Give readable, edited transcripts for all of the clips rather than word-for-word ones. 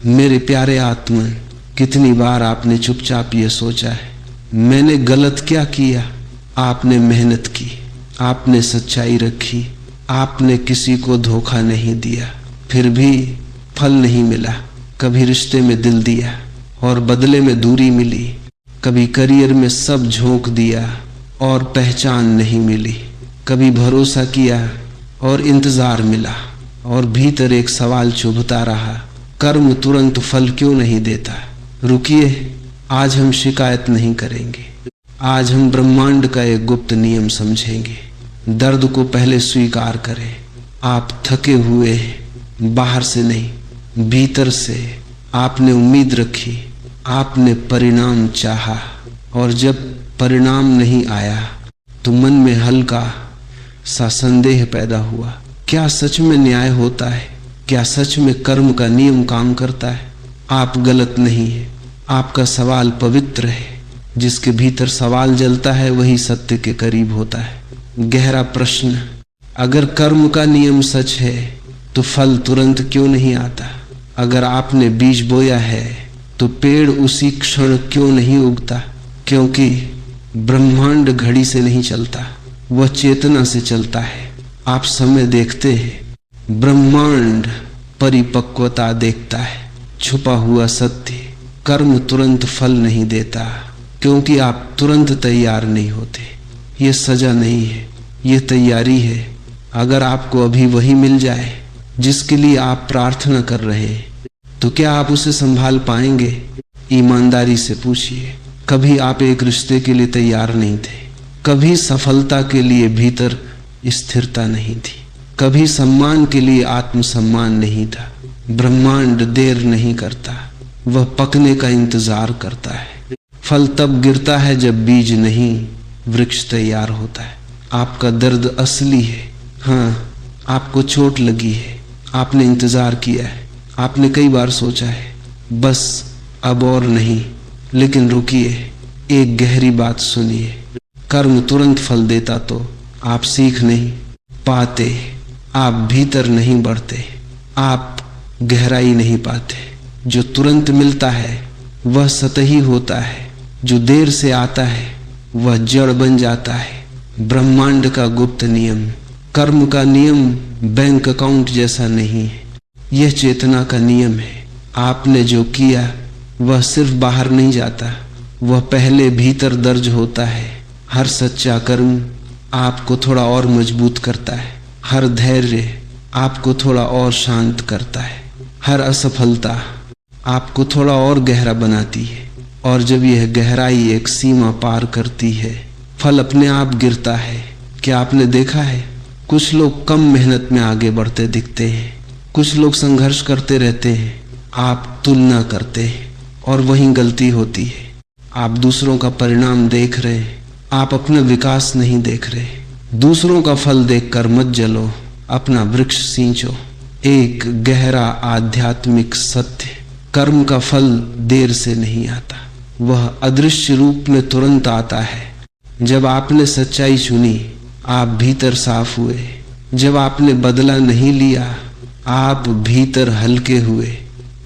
मेरे प्यारे आत्मन, कितनी बार आपने चुपचाप ये सोचा है, मैंने गलत क्या किया? आपने मेहनत की, आपने सच्चाई रखी, आपने किसी को धोखा नहीं दिया, फिर भी फल नहीं मिला। कभी रिश्ते में दिल दिया और बदले में दूरी मिली, कभी करियर में सब झोंक दिया और पहचान नहीं मिली, कभी भरोसा किया और इंतजार मिला, और भीतर एक सवाल चुभता रहा, कर्म तुरंत फल क्यों नहीं देता? रुकिए, आज हम शिकायत नहीं करेंगे, आज हम ब्रह्मांड का एक गुप्त नियम समझेंगे। दर्द को पहले स्वीकार करें। आप थके हुए, बाहर से नहीं भीतर से आपने उम्मीद रखी, आपने परिणाम चाहा, और जब परिणाम नहीं आया तो मन में हल्का सा संदेह पैदा हुआ। क्या सच में न्याय होता है? क्या सच में कर्म का नियम काम करता है? आप गलत नहीं है, आपका सवाल पवित्र है। जिसके भीतर सवाल जलता है वही सत्य के करीब होता है। गहरा प्रश्न, अगर कर्म का नियम सच है तो फल तुरंत क्यों नहीं आता? अगर आपने बीज बोया है तो पेड़ उसी क्षण क्यों नहीं उगता? क्योंकि ब्रह्मांड घड़ी से नहीं चलता, वह चेतना से चलता है। आप समय देखते हैं, ब्रह्मांड परिपक्वता देखता है। छुपा हुआ सत्य, कर्म तुरंत फल नहीं देता, क्योंकि आप तुरंत तैयार नहीं होते। ये सजा नहीं है, ये तैयारी है। अगर आपको अभी वही मिल जाए जिसके लिए आप प्रार्थना कर रहे हैं, तो क्या आप उसे संभाल पाएंगे? ईमानदारी से पूछिए। कभी आप एक रिश्ते के लिए तैयार नहीं थे, कभी सफलता के लिए भीतर स्थिरता नहीं थी, कभी सम्मान के लिए आत्मसम्मान नहीं था। ब्रह्मांड देर नहीं करता, वह पकने का इंतजार करता है। फल तब गिरता है जब बीज नहीं, वृक्ष तैयार होता है। आपका दर्द असली है। हाँ, आपको चोट लगी है, आपने इंतजार किया है, आपने कई बार सोचा है बस अब और नहीं। लेकिन रुकिए, एक गहरी बात सुनिए। कर्म तुरंत फल देता तो आप सीख नहीं पाते, आप भीतर नहीं बढ़ते, आप गहराई नहीं पाते। जो तुरंत मिलता है वह सतही होता है, जो देर से आता है वह जड़ बन जाता है। ब्रह्मांड का गुप्त नियम, कर्म का नियम बैंक अकाउंट जैसा नहीं है, यह चेतना का नियम है। आपने जो किया वह सिर्फ बाहर नहीं जाता, वह पहले भीतर दर्ज होता है। हर सच्चा कर्म आपको थोड़ा और मजबूत करता है, हर धैर्य आपको थोड़ा और शांत करता है, हर असफलता आपको थोड़ा और गहरा बनाती है। और जब यह गहराई एक सीमा पार करती है, फल अपने आप गिरता है। क्या आपने देखा है, कुछ लोग कम मेहनत में आगे बढ़ते दिखते हैं, कुछ लोग संघर्ष करते रहते हैं। आप तुलना करते हैं और वहीं गलती होती है। आप दूसरों का परिणाम देख रहे हैं, आप अपना विकास नहीं देख रहे। दूसरों का फल देखकर मत जलो, अपना वृक्ष सींचो। एक गहरा आध्यात्मिक सत्य, कर्म का फल देर से नहीं आता, वह अदृश्य रूप में तुरंत आता है। जब आपने सच्चाई चुनी, आप भीतर साफ हुए। जब आपने बदला नहीं लिया, आप भीतर हल्के हुए।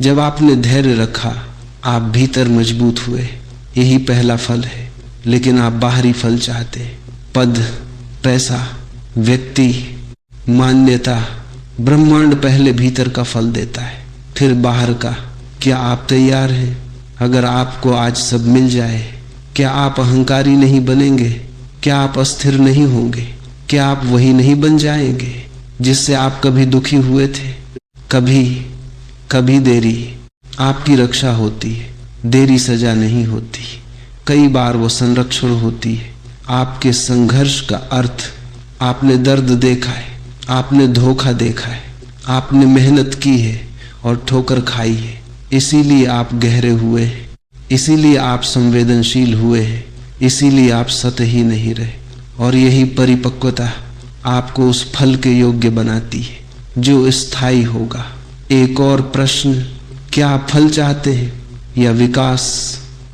जब आपने धैर्य रखा, आप भीतर मजबूत हुए। यही पहला फल है। लेकिन आप बाहरी फल चाहते, पद, पैसा, व्यक्ति, मान्यता। ब्रह्मांड पहले भीतर का फल देता है, फिर बाहर का। क्या आप तैयार हैं? अगर आपको आज सब मिल जाए, क्या आप अहंकारी नहीं बनेंगे? क्या आप अस्थिर नहीं होंगे? क्या आप वही नहीं बन जाएंगे जिससे आप कभी दुखी हुए थे? कभी देरी आपकी रक्षा होती है, देरी सजा नहीं होती। कई बार वो संरक्षण होती है। आपके संघर्ष का अर्थ, आपने दर्द देखा है, आपने धोखा देखा है, आपने मेहनत की है और ठोकर खाई है। इसीलिए आप गहरे हुए हैं, इसीलिए आप संवेदनशील हुए हैं, इसीलिए आप सतही नहीं रहे। और यही परिपक्वता आपको उस फल के योग्य बनाती है जो स्थायी होगा। एक और प्रश्न, क्या आप फल चाहते हैं या विकास?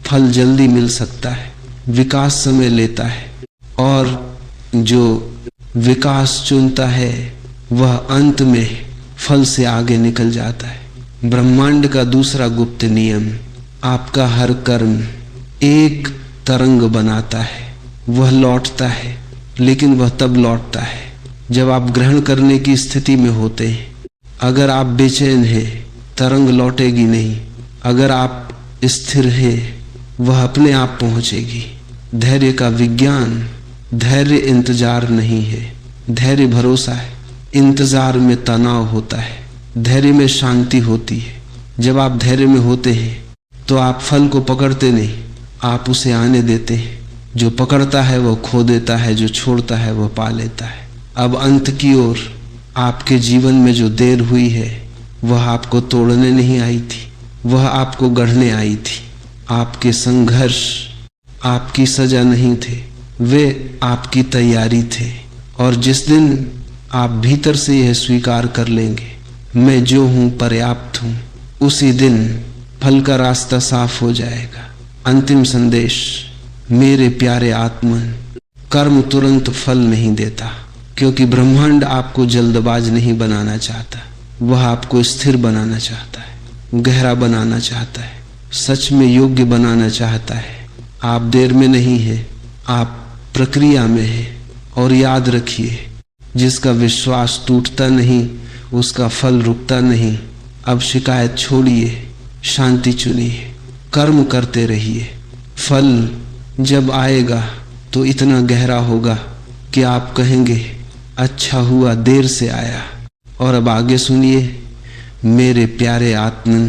फल जल्दी मिल सकता है, विकास समय लेता है। और जो विकास चुनता है वह अंत में फल से आगे निकल जाता है। ब्रह्मांड का दूसरा गुप्त नियम, आपका हर कर्म एक तरंग बनाता है। वह लौटता है, लेकिन वह तब लौटता है जब आप ग्रहण करने की स्थिति में होते हैं। अगर आप बेचैन हैं, तरंग लौटेगी नहीं। अगर आप स्थिर हैं, वह अपने आप पहुंचेगी। धैर्य का विज्ञान, धैर्य इंतजार नहीं है, धैर्य भरोसा है। इंतजार में तनाव होता है, धैर्य में शांति होती है। जब आप धैर्य में होते हैं तो आप फल को पकड़ते नहीं, आप उसे आने देते हैं। जो पकड़ता है वह खो देता है, जो छोड़ता है वह पा लेता है। अब अंत की ओर आपके जीवन में जो देर हुई है वह आपको तोड़ने नहीं आई थी, वह आपको गढ़ने आई थी। आपके संघर्ष आपकी सजा नहीं थे, वे आपकी तैयारी थे। और जिस दिन आप भीतर से यह स्वीकार कर लेंगे, मैं जो हूँ पर्याप्त हूँ, उसी दिन फल का रास्ता साफ हो जाएगा। अंतिम संदेश, मेरे प्यारे आत्मन, कर्म तुरंत फल नहीं देता, क्योंकि ब्रह्मांड आपको जल्दबाज नहीं बनाना चाहता। वह आपको स्थिर बनाना चाहता है, गहरा बनाना चाहता है, सच में योग्य बनाना चाहता है। आप देर में नहीं है, आप प्रक्रिया में है। और याद रखिए, जिसका विश्वास टूटता नहीं उसका फल रुकता नहीं। अब शिकायत छोड़िए, शांति चुनिए, कर्म करते रहिए। फल जब आएगा तो इतना गहरा होगा कि आप कहेंगे अच्छा हुआ देर से आया। और अब आगे सुनिए मेरे प्यारे आत्मन,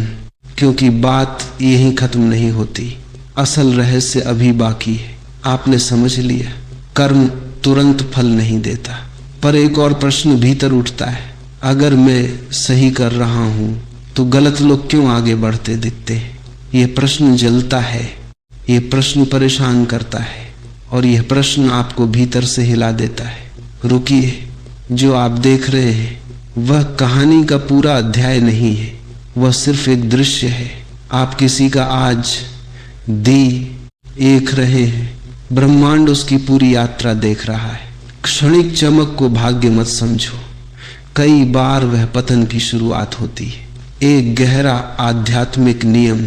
क्योंकि बात यहीं खत्म नहीं होती, असल रहस्य अभी बाकी है। आपने समझ लिया, कर्म तुरंत फल नहीं देता। पर एक और प्रश्न भीतर उठता है, अगर मैं सही कर रहा हूं तो गलत लोग क्यों आगे बढ़ते दिखते हैं? ये प्रश्न जलता है, ये प्रश्न परेशान करता है, और यह प्रश्न आपको भीतर से हिला देता है। रुकिए, जो आप देख रहे हैं वह कहानी का पूरा अध्याय नहीं है, वह सिर्फ एक दृश्य है। आप किसी का आज दी देख रहे हैं, ब्रह्मांड उसकी पूरी यात्रा देख रहा है। क्षणिक चमक को भाग्य मत समझो, कई बार वह पतन की शुरुआत होती है। एक गहरा आध्यात्मिक नियम,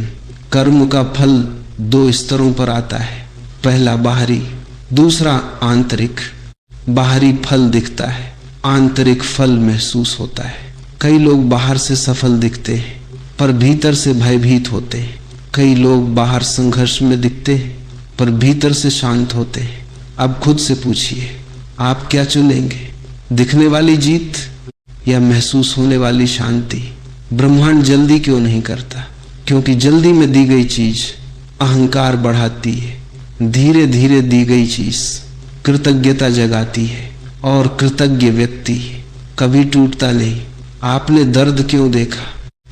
कर्म का फल दो स्तरों पर आता है, पहला बाहरी, दूसरा आंतरिक। बाहरी फल दिखता है, आंतरिक फल महसूस होता है। कई लोग बाहर से सफल दिखते हैं पर भीतर से भयभीत होते हैं। कई लोग बाहर संघर्ष में दिखते हैं पर भीतर से शांत होते हैं। अब खुद से पूछिए, आप क्या चुनेंगे, दिखने वाली जीत या महसूस होने वाली शांति? ब्रह्मांड जल्दी क्यों नहीं करता? क्योंकि जल्दी में दी गई चीज अहंकार बढ़ाती है, धीरे धीरे दी गई चीज कृतज्ञता जगाती है, और कृतज्ञ व्यक्ति कभी टूटता नहीं। आपने दर्द क्यों देखा?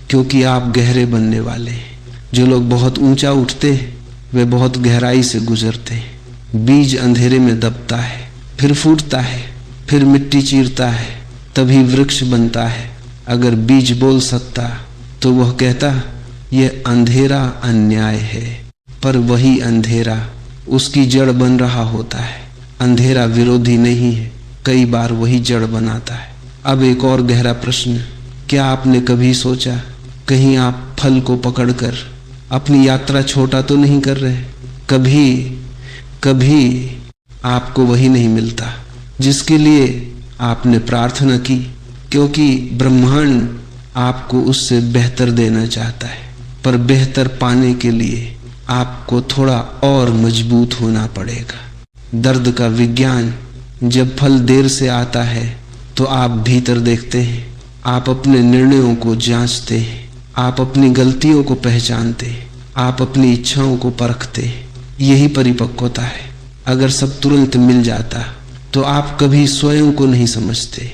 क्योंकि आप गहरे बनने वाले हैं। जो लोग बहुत ऊंचा उठते हैं वे बहुत गहराई से गुजरते हैं। बीज अंधेरे में दबता है, फिर फूटता है, फिर मिट्टी चीरता है, तभी वृक्ष बनता है। अगर बीज बोल सकता तो वह कहता यह अंधेरा अन्याय है, पर वही अंधेरा उसकी जड़ बन रहा होता है। अंधेरा विरोधी नहीं है, कई बार वही जड़ बनाता है। अब एक और गहरा प्रश्न, क्या आपने कभी सोचा कहीं आप फल को पकड़कर अपनी यात्रा छोटा तो नहीं कर रहे? कभी आपको वही नहीं मिलता जिसके लिए आपने प्रार्थना की, क्योंकि ब्रह्मांड आपको उससे बेहतर देना चाहता है। पर बेहतर पाने के लिए आपको थोड़ा और मजबूत होना पड़ेगा। दर्द का विज्ञान, जब फल देर से आता है तो आप भीतर देखते हैं, आप अपने निर्णयों को जांचते हैं, आप अपनी गलतियों को पहचानते हैं, आप अपनी इच्छाओं को परखते हैं। यही परिपक्वता है। अगर सब तुरंत मिल जाता तो आप कभी स्वयं को नहीं समझते।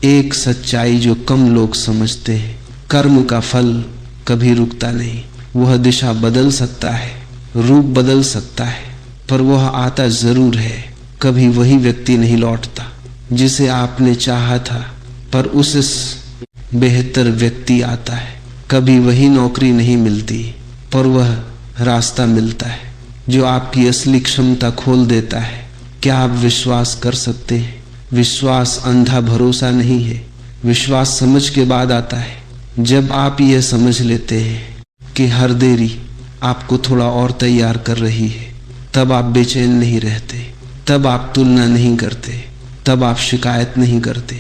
एक सच्चाई जो कम लोग समझते हैं, कर्म का फल कभी रुकता नहीं। वह दिशा बदल सकता है, रूप बदल सकता है, पर वह आता जरूर है। कभी वही व्यक्ति नहीं लौटता जिसे आपने चाहा था, पर उससे बेहतर व्यक्ति आता है। कभी वही नौकरी नहीं मिलती, पर वह रास्ता मिलता है जो आपकी असली क्षमता खोल देता है। क्या आप विश्वास कर सकते हैं? विश्वास अंधा भरोसा नहीं है। विश्वास समझ के बाद आता है। जब आप यह समझ लेते हैं कि हर देरी आपको थोड़ा और तैयार कर रही है, तब आप बेचैन नहीं रहते, तब आप तुलना नहीं करते, तब आप शिकायत नहीं करते।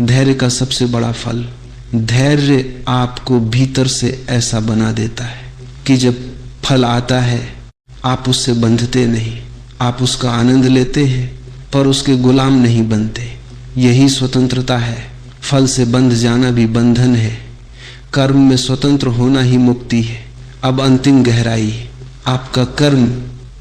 धैर्य का सबसे बड़ा फल, धैर्य आपको भीतर से ऐसा बना देता है कि जब फल आता है आप उससे बंधते नहीं, आप उसका आनंद लेते हैं पर उसके गुलाम नहीं बनते। यही स्वतंत्रता है। फल से बंध जाना भी बंधन है। कर्म में स्वतंत्र होना ही मुक्ति है। अब अंतिम गहराई, आपका कर्म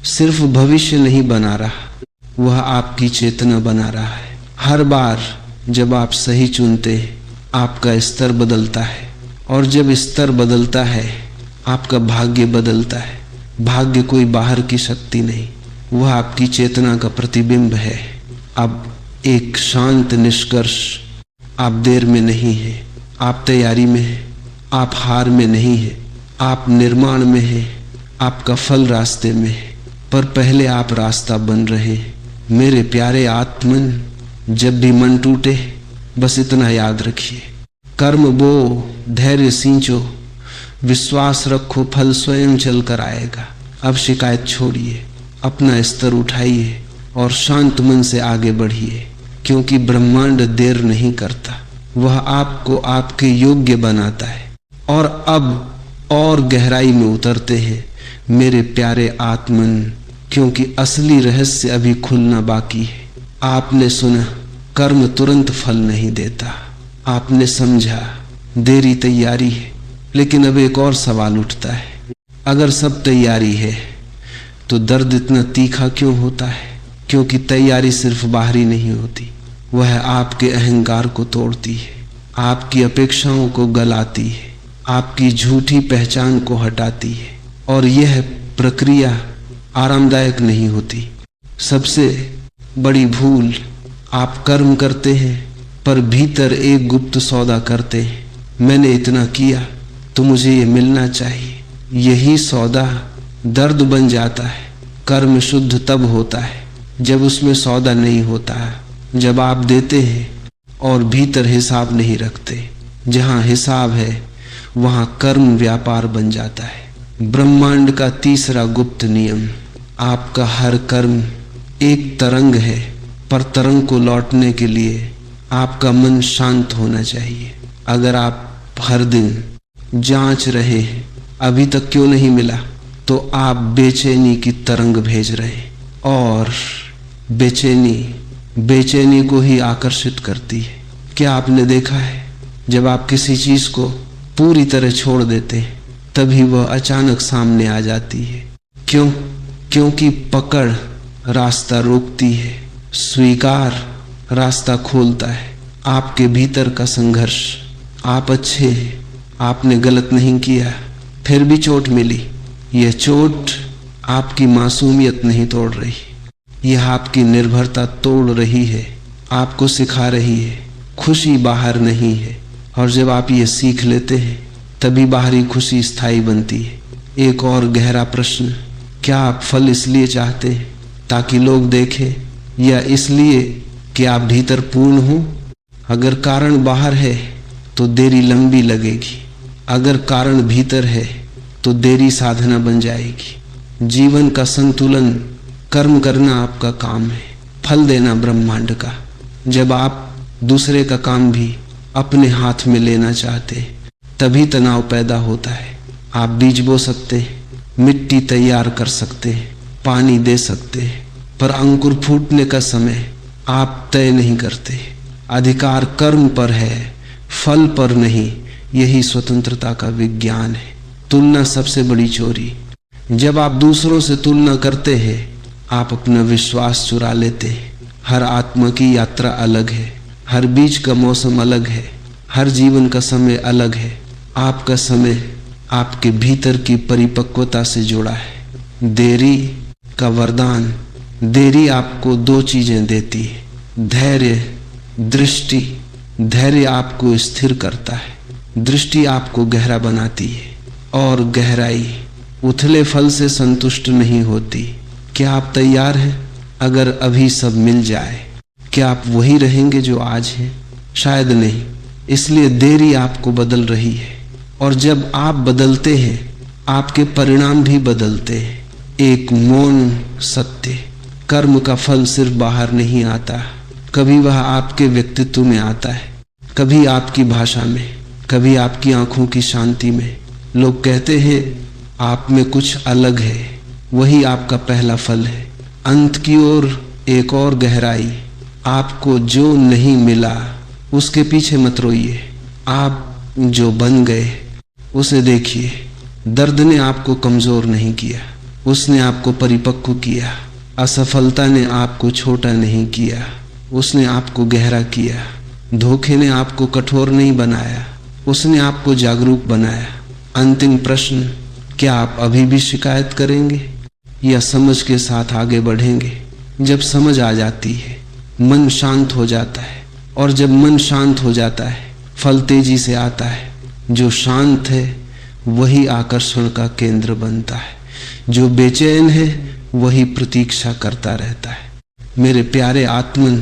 सिर्फ भविष्य नहीं बना रहा, वह आपकी चेतना बना रहा है। हर बार जब आप सही चुनते हैं आपका स्तर बदलता है, और जब स्तर बदलता है आपका भाग्य बदलता है। भाग्य कोई बाहर की शक्ति नहीं, वह आपकी चेतना का प्रतिबिंब है। अब एक शांत निष्कर्ष, आप देर में नहीं हैं, आप तैयारी में हैं, आप हार में नहीं हैं, आप निर्माण में हैं, आपका फल रास्ते में है, पर पहले आप रास्ता बन रहे हैं। मेरे प्यारे आत्मन, जब भी मन टूटे बस इतना याद रखिए, कर्म बो, धैर्य सींचो, विश्वास रखो, फल स्वयं चल कर आएगा। अब शिकायत छोड़िए, अपना स्तर उठाइए और शांत मन से आगे बढ़िए, क्योंकि ब्रह्मांड देर नहीं करता, वह आपको आपके योग्य बनाता है। और अब और गहराई में उतरते हैं मेरे प्यारे आत्मन, क्योंकि असली रहस्य अभी खुलना बाकी है। आपने सुना, कर्म तुरंत फल नहीं देता। आपने समझा, देरी तैयारी है। लेकिन अब एक और सवाल उठता है, अगर सब तैयारी है तो दर्द इतना तीखा क्यों होता है? क्योंकि तैयारी सिर्फ बाहरी नहीं होती, वह आपके अहंकार को तोड़ती है, आपकी अपेक्षाओं को गलाती है, आपकी झूठी पहचान को हटाती है। और यह प्रक्रिया आरामदायक नहीं होती। सबसे बड़ी भूल, आप कर्म करते हैं पर भीतर एक गुप्त सौदा करते हैं, मैंने इतना किया तो मुझे ये मिलना चाहिए। यही सौदा दर्द बन जाता है। कर्म शुद्ध तब होता है जब उसमें सौदा नहीं होता है, जब आप देते हैं और भीतर हिसाब नहीं रखते। जहाँ हिसाब है वहाँ कर्म व्यापार बन जाता है। ब्रह्मांड का तीसरा गुप्त नियम, आपका हर कर्म एक तरंग है, पर तरंग को लौटने के लिए आपका मन शांत होना चाहिए। अगर आप हर दिन जांच रहे हैं अभी तक क्यों नहीं मिला, तो आप बेचैनी की तरंग भेज रहे हैं, और बेचैनी को ही आकर्षित करती है। क्या आपने देखा है, जब आप किसी चीज को पूरी तरह छोड़ देते हैं तभी वह अचानक सामने आ जाती है। क्यों? क्योंकि पकड़ रास्ता रोकती है, स्वीकार रास्ता खोलता है। आपके भीतर का संघर्ष, आप अच्छे हैं, आपने गलत नहीं किया, फिर भी चोट मिली। यह चोट आपकी मासूमियत नहीं तोड़ रही, यह आपकी निर्भरता तोड़ रही है, आपको सिखा रही है खुशी बाहर नहीं है। और जब आप ये सीख लेते हैं तभी बाहरी खुशी स्थायी बनती है। एक और गहरा प्रश्न, क्या आप फल इसलिए चाहते हैं ताकि लोग देखें, या इसलिए कि आप भीतर पूर्ण हो? अगर कारण बाहर है तो देरी लंबी लगेगी, अगर कारण भीतर है तो देरी साधना बन जाएगी। जीवन का संतुलन, कर्म करना आपका काम है, फल देना ब्रह्मांड का। जब आप दूसरे का काम भी अपने हाथ में लेना चाहते तभी तनाव पैदा होता है। आप बीज बो सकते हैं, मिट्टी तैयार कर सकते हैं, पानी दे सकते हैं, पर अंकुर फूटने का समय आप तय नहीं करते। अधिकार कर्म पर है, फल पर नहीं। यही स्वतंत्रता का विज्ञान है। तुलना सबसे बड़ी चोरी। जब आप दूसरों से तुलना करते हैं आप अपना विश्वास चुरा लेते हैं। हर आत्मा की यात्रा अलग है, हर बीज का मौसम अलग है, हर जीवन का समय अलग है। आपका समय आपके भीतर की परिपक्वता से जुड़ा है। देरी का वरदान, देरी आपको दो चीजें देती है, धैर्य, दृष्टि। धैर्य आपको स्थिर करता है, दृष्टि आपको गहरा बनाती है, और गहराई उथले फल से संतुष्ट नहीं होती। क्या आप तैयार हैं? अगर अभी सब मिल जाए, क्या आप वही रहेंगे जो आज हैं? शायद नहीं। इसलिए देरी आपको बदल रही है। और जब आप बदलते हैं आपके परिणाम भी बदलते हैं। एक मौन सत्य, कर्म का फल सिर्फ बाहर नहीं आता, कभी वह आपके व्यक्तित्व में आता है, कभी आपकी भाषा में, कभी आपकी आंखों की शांति में। लोग कहते हैं आप में कुछ अलग है, वही आपका पहला फल है। अंत की ओर एक और गहराई, आपको जो नहीं मिला उसके पीछे मत रोइए, आप जो बन गए उसे देखिए। दर्द ने आपको कमजोर नहीं किया, उसने आपको परिपक्व किया। असफलता ने आपको छोटा नहीं किया, उसने आपको गहरा किया। धोखे ने आपको कठोर नहीं बनाया, उसने आपको जागरूक बनाया। अंतिम प्रश्न, क्या आप अभी भी शिकायत करेंगे या समझ के साथ आगे बढ़ेंगे? जब समझ आ जाती है मन शांत हो जाता है, और जब मन शांत हो जाता है फल तेजी से आता है। जो शांत है वही आकर्षण का केंद्र बनता है, जो बेचैन है वही प्रतीक्षा करता रहता है। मेरे प्यारे आत्मन,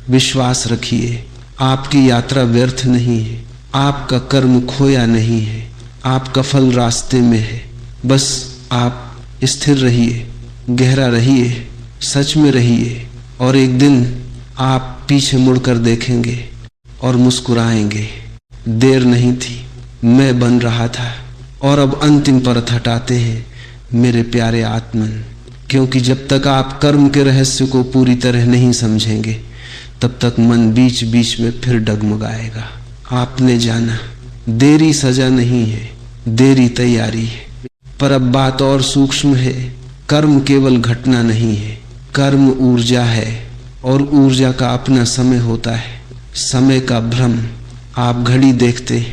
विश्वास रखिए, आपकी यात्रा व्यर्थ नहीं है, आपका कर्म खोया नहीं है, आपका फल रास्ते में है। बस आप स्थिर रहिए, गहरा रहिए, सच में रहिए, और एक दिन आप पीछे मुड़कर देखेंगे और मुस्कुराएंगे। देर नहीं थी, मैं बन रहा था, और अब अंतिम परत हटाते हैं मेरे प्यारे आत्मन, क्योंकि जब तक आप कर्म के रहस्य को पूरी तरह नहीं समझेंगे तब तक मन बीच बीच में फिर डगमगाएगा। आपने जाना देरी सजा नहीं है, देरी तैयारी है। पर अब बात और सूक्ष्म है, कर्म केवल घटना नहीं है, कर्म ऊर्जा है, और ऊर्जा का अपना समय होता है। समय का भ्रम, आप घड़ी देखते,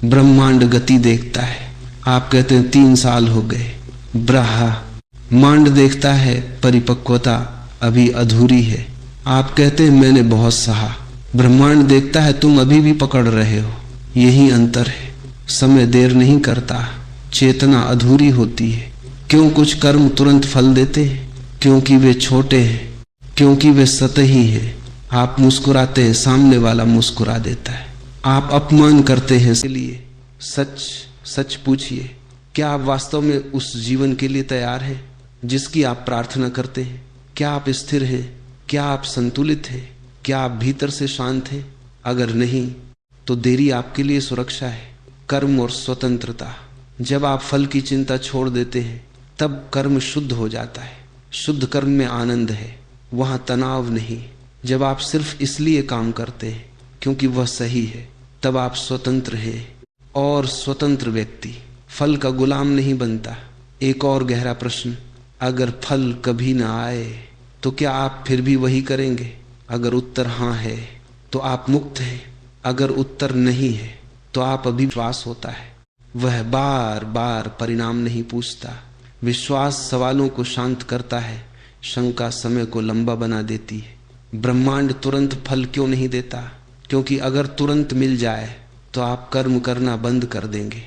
ब्रह्मांड गति देखता है, आप कहते हैं 3 साल हो गए। ब्रह्मांड देखता है परिपक्वता अभी अधूरी है, आप कहते हैं मैंने बहुत सहा। ब्रह्मांड देखता है तुम अभी भी पकड़ रहे हो। यही अंतर है, समय देर नहीं करता, चेतना अधूरी होती है। क्यों कुछ कर्म तुरंत फल देते हैं? क्योंकि वे छोटे हैं, क्योंकि वे सतही हैं। आप मुस्कुराते हैं, सामने वाला मुस्कुरा देता है। आप अपमान करते हैं, इसलिए सच सच पूछिए, क्या आप वास्तव में उस जीवन के लिए तैयार हैं जिसकी आप प्रार्थना करते हैं? क्या आप स्थिर हैं? क्या आप संतुलित हैं? क्या आप भीतर से शांत हैं? अगर नहीं तो देरी आपके लिए सुरक्षा है। कर्म और स्वतंत्रता, जब आप फल की चिंता छोड़ देते हैं तब कर्म शुद्ध हो जाता है। शुद्ध कर्म में आनंद है, वहां तनाव नहीं। जब आप सिर्फ इसलिए काम करते हैं क्योंकि वह सही है, तब आप स्वतंत्र हैं। और स्वतंत्र व्यक्ति फल का गुलाम नहीं बनता। एक और गहरा प्रश्न, अगर फल कभी ना आए तो क्या आप फिर भी वही करेंगे? अगर उत्तर हाँ है तो आप मुक्त हैं, अगर उत्तर नहीं है तो आप अभी विश्वास होता है। वह बार बार परिणाम नहीं पूछता। विश्वास सवालों को शांत करता है, शंका समय को लंबा बना देती है। ब्रह्मांड तुरंत फल क्यों नहीं देता? क्योंकि अगर तुरंत मिल जाए तो आप कर्म करना बंद कर देंगे।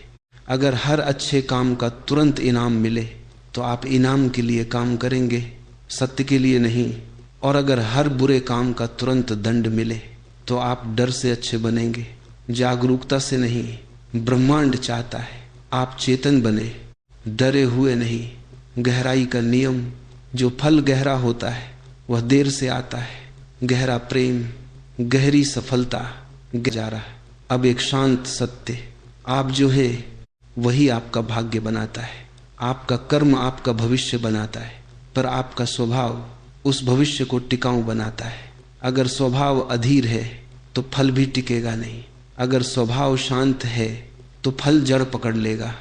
अगर हर अच्छे काम का तुरंत इनाम मिले तो आप इनाम के लिए काम करेंगे, सत्य के लिए नहीं। और अगर हर बुरे काम का तुरंत दंड मिले तो आप डर से अच्छे बनेंगे, जागरूकता से नहीं। ब्रह्मांड चाहता है आप चेतन बने, डरे हुए नहीं। गहराई का नियम, जो फल गहरा होता है वह देर से आता है। गहरा प्रेम, गहरी सफलता जा रहा है। अब एक शांत सत्य, आप जो है वही आपका भाग्य बनाता है। आपका कर्म आपका भविष्य बनाता है, पर आपका स्वभाव उस भविष्य को टिकाऊ बनाता है। अगर स्वभाव अधीर है तो फल भी टिकेगा नहीं। अगर स्वभाव शांत है तो फल जड़ पकड़ लेगा।